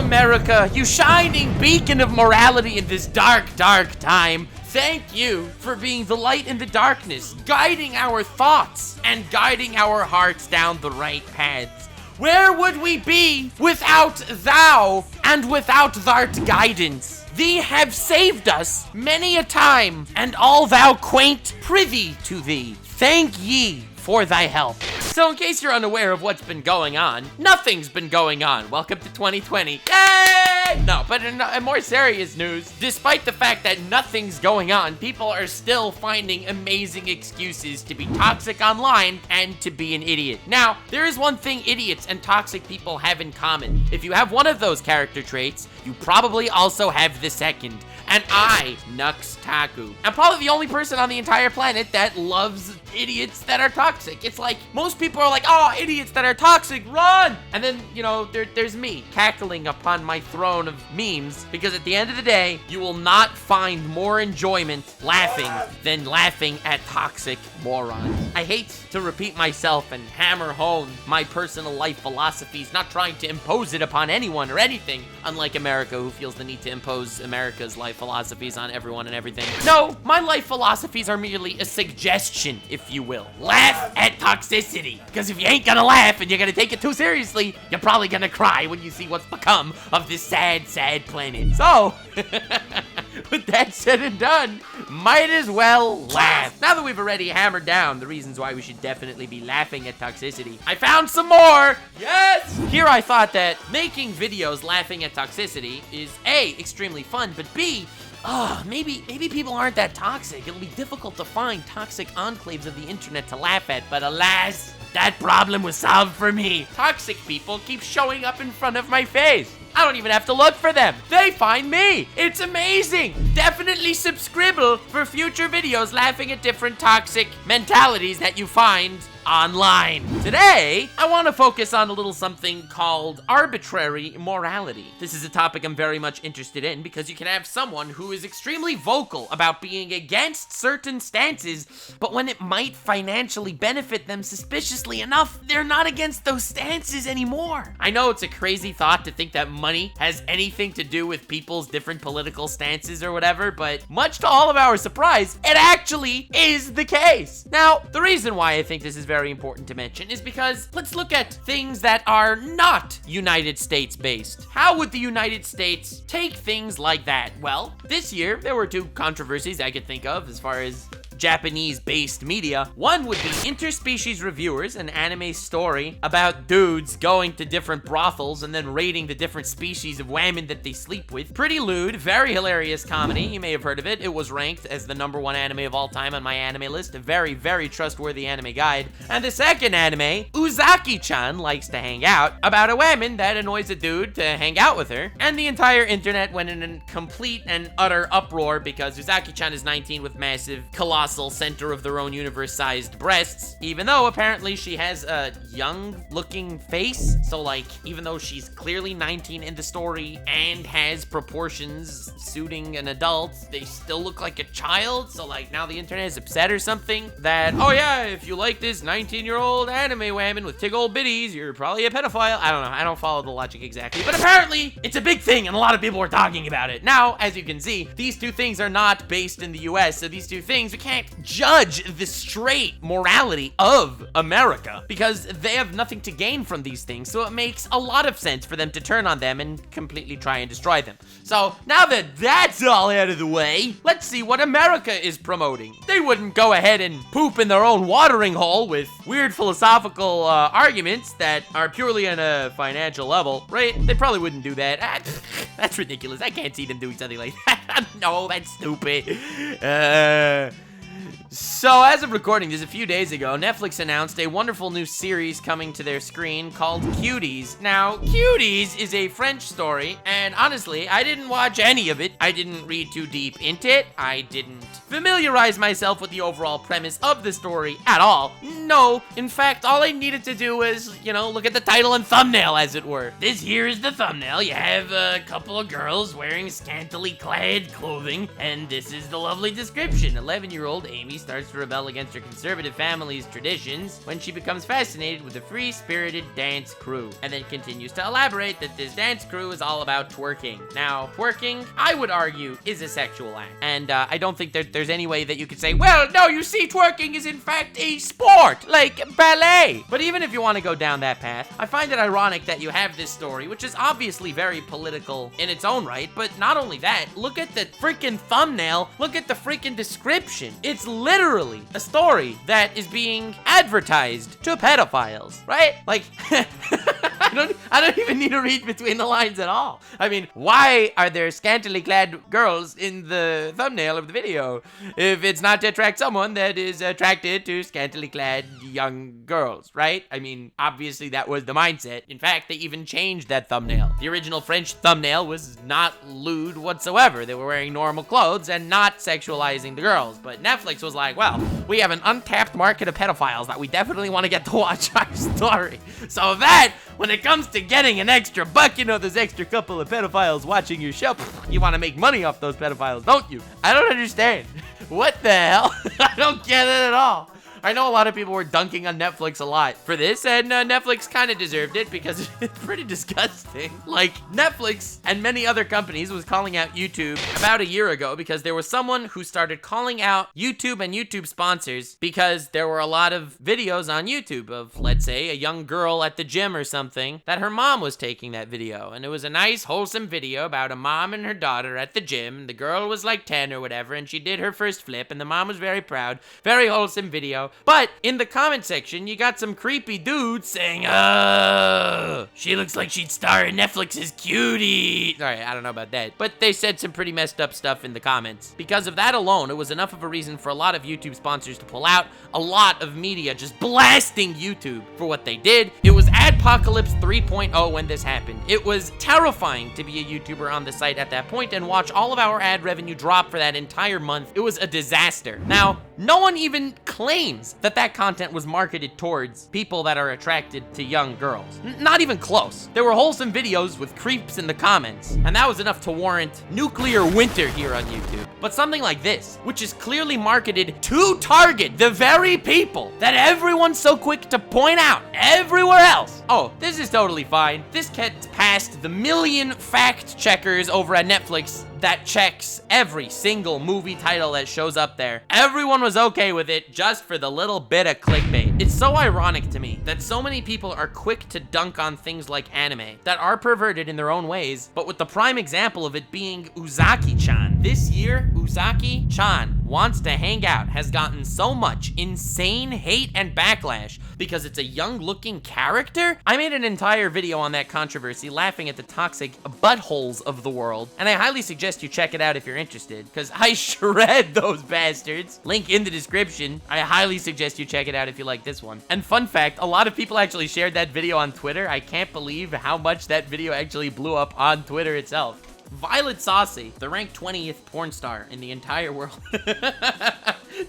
America, you shining beacon of morality in this dark, dark time. Thank you for being the light in the darkness, guiding our thoughts and guiding our hearts down the right paths. Where would we be without thou and without thou'rt guidance? Thee have saved us many a time, and all thou quaint prithy to thee. Thank ye for thy help. So in case you're unaware of what's been going on, nothing's been going on. Welcome to 2020. Yay! No, but in more serious news, despite the fact that nothing's going on, people are still finding amazing excuses to be toxic online and to be an idiot. Now, there is one thing idiots and toxic people have in common. If you have one of those character traits, you probably also have the second. And I, Nux Taku, I'm probably the only person on the entire planet that loves idiots that are toxic. It's like, most people are like, oh, idiots that are toxic, run! And then, you know, there's me, cackling upon my throne of memes, because at the end of the day, you will not find more enjoyment laughing than laughing at toxic morons. I hate to repeat myself and hammer home my personal life philosophies, not trying to impose it upon anyone or anything, unlike America, who feels the need to impose America's life philosophies on everyone and everything. No, my life philosophies are merely a suggestion, if you will. Laugh at toxicity, because if you ain't gonna laugh and you're gonna take it too seriously, you're probably gonna cry when you see what's become of this sad, sad planet. So, with that said and done, might as well laugh. Now that we've already hammered down the reasons why we should definitely be laughing at toxicity, I found some more! Yes! Here I thought that making videos laughing at toxicity is A, extremely fun, but B, maybe people aren't that toxic. It'll be difficult to find toxic enclaves of the internet to laugh at, but alas, that problem was solved for me. Toxic people keep showing up in front of my face. I don't even have to look for them. They find me. It's amazing. Definitely subscribe for future videos laughing at different toxic mentalities that you find online. Today, I want to focus on a little something called arbitrary morality. This is a topic I'm very much interested in because you can have someone who is extremely vocal about being against certain stances, but when it might financially benefit them suspiciously enough, they're not against those stances anymore. I know it's a crazy thought to think that money has anything to do with people's different political stances or whatever, but much to all of our surprise, it actually is the case. Now, the reason why I think this is very important to mention is because let's look at things that are not United States based. How would the United States take things like that? Well, this year there were two controversies I could think of as far as Japanese-based media. One would be Interspecies Reviewers, an anime story about dudes going to different brothels and then rating the different species of women that they sleep with. Pretty lewd, very hilarious comedy. You may have heard of it. It was ranked as the #1 anime of all time on my anime list. A very, very trustworthy anime guide. And the second anime, Uzaki-chan Likes to Hang Out, about a woman that annoys a dude to hang out with her. And the entire internet went in a complete and utter uproar because Uzaki-chan is 19 with massive, colossal center of their own universe-sized breasts, even though apparently she has a young-looking face. So, like, even though she's clearly 19 in the story and has proportions suiting an adult, they still look like a child. So, like, now the internet is upset or something that, oh yeah, if you like this 19-year-old anime woman with tig old bitties, you're probably a pedophile. I don't know. I don't follow the logic exactly, but apparently it's a big thing and a lot of people are talking about it. Now, as you can see, these two things are not based in the US, so these two things, we can't judge the straight morality of America because they have nothing to gain from these things, so it makes a lot of sense for them to turn on them and completely try and destroy them. So now that that's all out of the way, let's see what America is promoting. They wouldn't go ahead and poop in their own watering hole with weird philosophical arguments that are purely on a financial level, right? They probably wouldn't do that. That's ridiculous. I can't see them doing something like that. No, that's stupid. So, as of recording this a few days ago, Netflix announced a wonderful new series coming to their screen called Cuties. Now, Cuties is a French story, and honestly, I didn't watch any of it. I didn't read too deep into it. I didn't familiarize myself with the overall premise of the story at all. No, in fact, all I needed to do was, look at the title and thumbnail, as it were. This here is the thumbnail. You have a couple of girls wearing scantily clad clothing, and this is the lovely description. 11-year-old Amy starts to rebel against her conservative family's traditions when she becomes fascinated with a free-spirited dance crew, and then continues to elaborate that this dance crew is all about twerking. Now, twerking, I would argue, is a sexual act, and I don't think that there's any way that you could say, well, no, you see, twerking is in fact a sport, like ballet. But even if you want to go down that path, I find it ironic that you have this story, which is obviously very political in its own right, but not only that, look at the freaking thumbnail, look at the freaking description. It's literally a story that is being advertised to pedophiles, right? Like, I don't even need to read between the lines at all. I mean, why are there scantily clad girls in the thumbnail of the video if it's not to attract someone that is attracted to scantily clad young girls, right? I mean, obviously that was the mindset. In fact, they even changed that thumbnail. The original French thumbnail was not lewd whatsoever. They were wearing normal clothes and not sexualizing the girls. But Netflix was like, well, we have an untapped market of pedophiles that we definitely want to get to watch our story. So that, when it comes to getting an extra buck, you know, there's extra couple of pedophiles watching your show. You want to make money off those pedophiles, don't you? I don't understand. What the hell? I don't get it at all. I know a lot of people were dunking on Netflix a lot for this, and Netflix kind of deserved it because it's pretty disgusting. Like, Netflix and many other companies was calling out YouTube about a year ago because there was someone who started calling out YouTube and YouTube sponsors because there were a lot of videos on YouTube of, let's say, a young girl at the gym or something that her mom was taking that video. And it was a nice, wholesome video about a mom and her daughter at the gym. The girl was like 10 or whatever, and she did her first flip, and the mom was very proud. Very wholesome video. But in the comment section, you got some creepy dudes saying, oh, she looks like she'd star in Netflix's Cuties. All right, I don't know about that. But they said some pretty messed up stuff in the comments. Because of that alone, it was enough of a reason for a lot of YouTube sponsors to pull out. A lot of media just blasting YouTube for what they did. It was Adpocalypse 3.0 when this happened. It was terrifying to be a YouTuber on the site at that point and watch all of our ad revenue drop for that entire month. It was a disaster. Now, no one even claims that content was marketed towards people that are attracted to young girls. Not even close. There were wholesome videos with creeps in the comments, and that was enough to warrant nuclear winter here on YouTube. But something like this, which is clearly marketed to target the very people that everyone's so quick to point out everywhere else. Oh, this is totally fine. This gets past the million fact checkers over at Netflix that checks every single movie title that shows up there. Everyone was okay with it just for the little bit of clickbait. It's so ironic to me that so many people are quick to dunk on things like anime that are perverted in their own ways, but with the prime example of it being Uzaki-chan. This year, Uzaki-chan Wants to Hang Out has gotten so much insane hate and backlash because it's a young-looking character. I made an entire video on that controversy laughing at the toxic buttholes of the world, and I highly suggest you check it out if you're interested, because I shred those bastards. Link in the description. I highly suggest you check it out if you like this one. And fun fact, a lot of people actually shared that video on Twitter. I can't believe how much that video actually blew up on Twitter itself. Violet Saucy, the ranked 20th porn star in the entire world,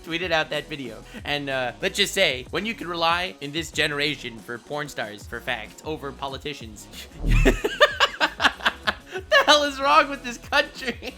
tweeted out that video. And let's just say, when you can rely in this generation for porn stars, for fact, over politicians. What the hell is wrong with this country?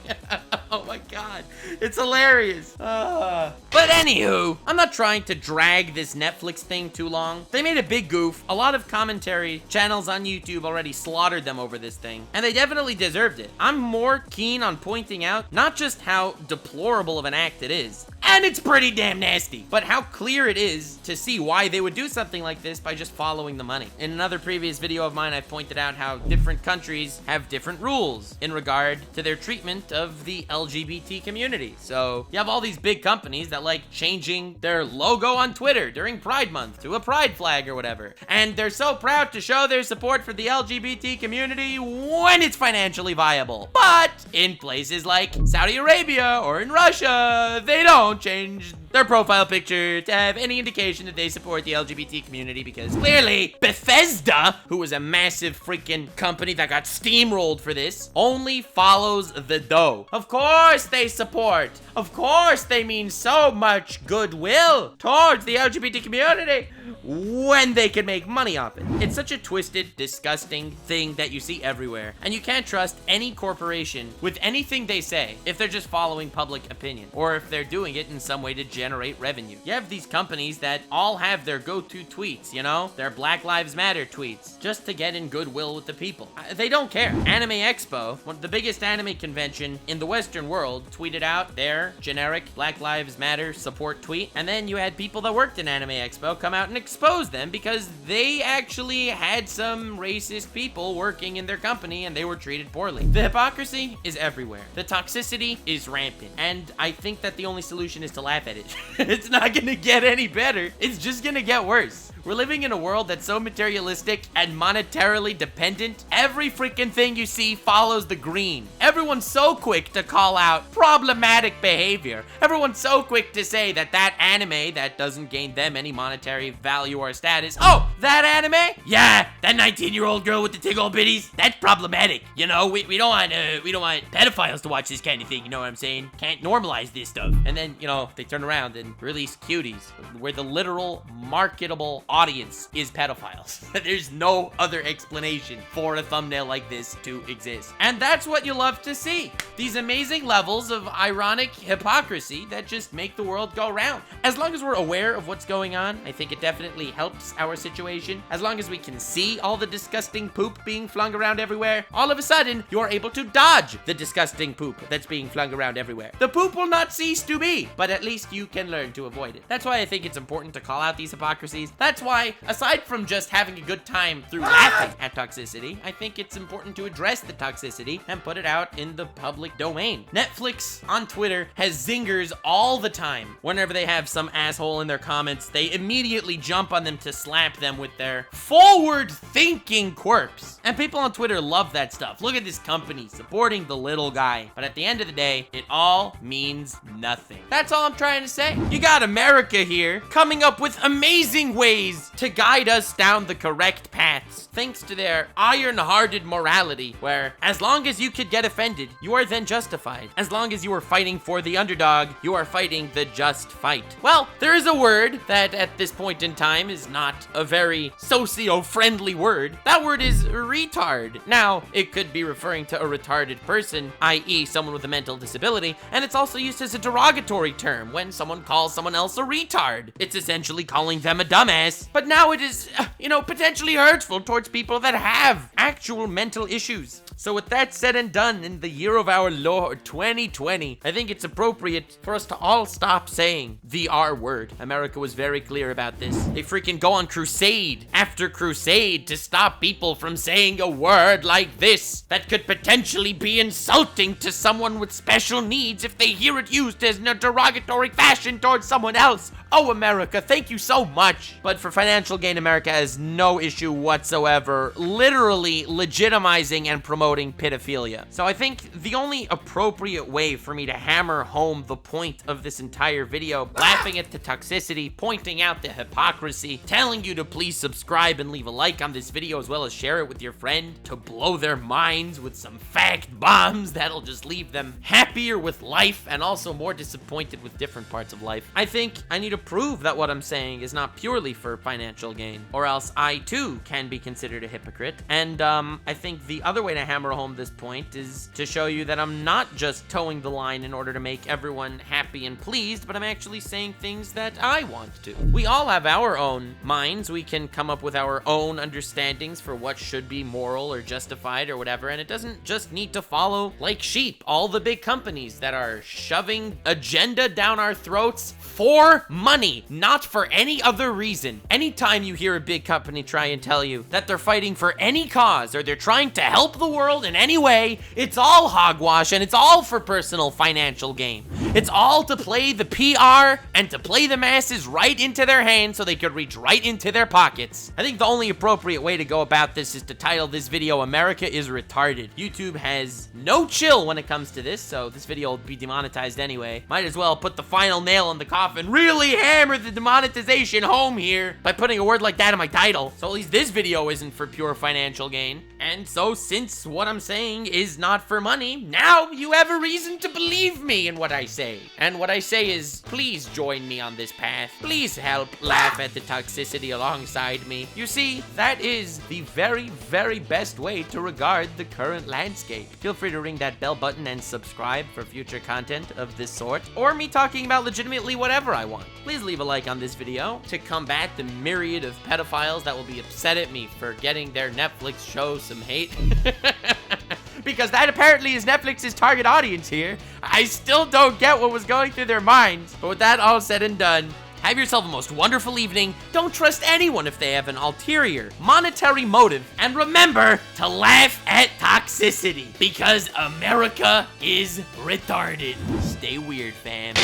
Oh my god, it's hilarious. But anywho, I'm not trying to drag this Netflix thing too long. They made a big goof. A lot of commentary channels on YouTube already slaughtered them over this thing, and they definitely deserved it. I'm more keen on pointing out not just how deplorable of an act it is, and it's pretty damn nasty, but how clear it is to see why they would do something like this by just following the money. In another previous video of mine, I pointed out how different countries have different rules in regard to their treatment of the LGBT community. So you have all these big companies that like changing their logo on Twitter during Pride Month to a pride flag or whatever. And they're so proud to show their support for the LGBT community when it's financially viable. But in places like Saudi Arabia or in Russia, they don't change their profile picture to have any indication that they support the LGBT community, because clearly Bethesda, who was a massive freaking company that got steamrolled for this, only follows the dough. Of course they support. Of course they mean so much goodwill towards the LGBT community when they can make money off it. It's such a twisted, disgusting thing that you see everywhere, and you can't trust any corporation with anything they say if they're just following public opinion, or if they're doing it in some way to generate revenue. You have these companies that all have their go-to tweets, you know? Their Black Lives Matter tweets, just to get in goodwill with the people. They don't care. Anime Expo, the biggest anime convention in the Western world, tweeted out their generic Black Lives Matter support tweet, and then you had people that worked in Anime Expo come out and expose them because they actually had some racist people working in their company and they were treated poorly. The hypocrisy is everywhere. The toxicity is rampant, and I think that the only solution is to laugh at it. It's not gonna get any better. It's just gonna get worse. We're living in a world that's so materialistic and monetarily dependent. Every freaking thing you see follows the green. Everyone's so quick to call out problematic behavior. Everyone's so quick to say that anime that doesn't gain them any monetary value or status. Oh, that anime? Yeah, that 19-year-old girl with the tickle bitties? That's problematic. You know, we don't want pedophiles to watch this kind of thing. You know what I'm saying? Can't normalize this stuff. And then, you know, they turn around and release Cuties, where the literal marketable audience is pedophiles. There's no other explanation for a thumbnail like this to exist. And that's what you love to see. These amazing levels of ironic hypocrisy that just make the world go round. As long as we're aware of what's going on, I think it definitely helps our situation. As long as we can see all the disgusting poop being flung around everywhere, all of a sudden, you're able to dodge the disgusting poop that's being flung around everywhere. The poop will not cease to be, but at least you can learn to avoid it. That's why I think it's important to call out these hypocrisies. That's why, aside from just having a good time through laughing at toxicity, I think it's important to address the toxicity and put it out in the public domain. Netflix on Twitter has zingers all the time. Whenever they have some asshole in their comments, they immediately jump on them to slap them with their forward-thinking quirks. And people on Twitter love that stuff. Look at this company supporting the little guy. But at the end of the day, it all means nothing. That's all I'm trying to say. You got America here coming up with amazing ways to guide us down the correct paths, thanks to their iron-hearted morality, where as long as you could get offended, you are then justified. As long as you are fighting for the underdog, you are fighting the just fight. Well, there is a word that at this point in time is not a very socio-friendly word. That word is retard. Now, it could be referring to a retarded person, i.e. someone with a mental disability, and it's also used as a derogatory term when someone calls someone else a retard. It's essentially calling them a dumbass. But now it is, potentially hurtful towards people that have actual mental issues. So with that said and done, in the year of our Lord 2020, I think it's appropriate for us to all stop saying the R word. America was very clear about this. They freaking go on crusade after crusade to stop people from saying a word like this that could potentially be insulting to someone with special needs if they hear it used as in a derogatory fashion towards someone else. Oh, America, thank you so much. But for financial gain, America has no issue whatsoever literally legitimizing and promoting pedophilia. So I think the only appropriate way for me to hammer home the point of this entire video, laughing at the toxicity, pointing out the hypocrisy, telling you to please subscribe and leave a like on this video, as well as share it with your friend to blow their minds with some fact bombs that'll just leave them happier with life and also more disappointed with different parts of life. I think I need to prove that what I'm saying is not purely for financial gain, or else I too can be considered a hypocrite. And I think the other way to hammer home this point is to show you that I'm not just towing the line in order to make everyone happy and pleased, but I'm actually saying things that I want to. We all have our own minds. We can come up with our own understandings for what should be moral or justified or whatever, and it doesn't just need to follow like sheep all the big companies that are shoving agenda down our throats for money, not for any other reason. Anytime you hear a big company try and tell you that they're fighting for any cause or they're trying to help the world in any way, it's all hogwash and it's all for personal financial gain. It's all to play the PR and to play the masses right into their hands so they could reach right into their pockets. I think the only appropriate way to go about this is to title this video "America is Retarded." YouTube has no chill when it comes to this, so this video will be demonetized anyway. Might as well put the final nail in the coffin, really hammer the demonetization home here by putting a word like that in my title. So at least this video isn't for pure financial gain. And so since what I'm saying is not for money, now you have a reason to believe me in what I say. And what I say is, please join me on this path. Please help laugh at the toxicity alongside me. You see, that is the very, very best way to regard the current landscape. Feel free to ring that bell button and subscribe for future content of this sort, or me talking about legitimately whatever I want. Please leave a like on this video to combat the myriad of pedophiles that will be upset at me for getting their Netflix show some hate. Because that apparently is Netflix's target audience here. I still don't get what was going through their minds. But with that all said and done, have yourself a most wonderful evening. Don't trust anyone if they have an ulterior, monetary motive. And remember to laugh at toxicity, because America is retarded. Stay weird, fam.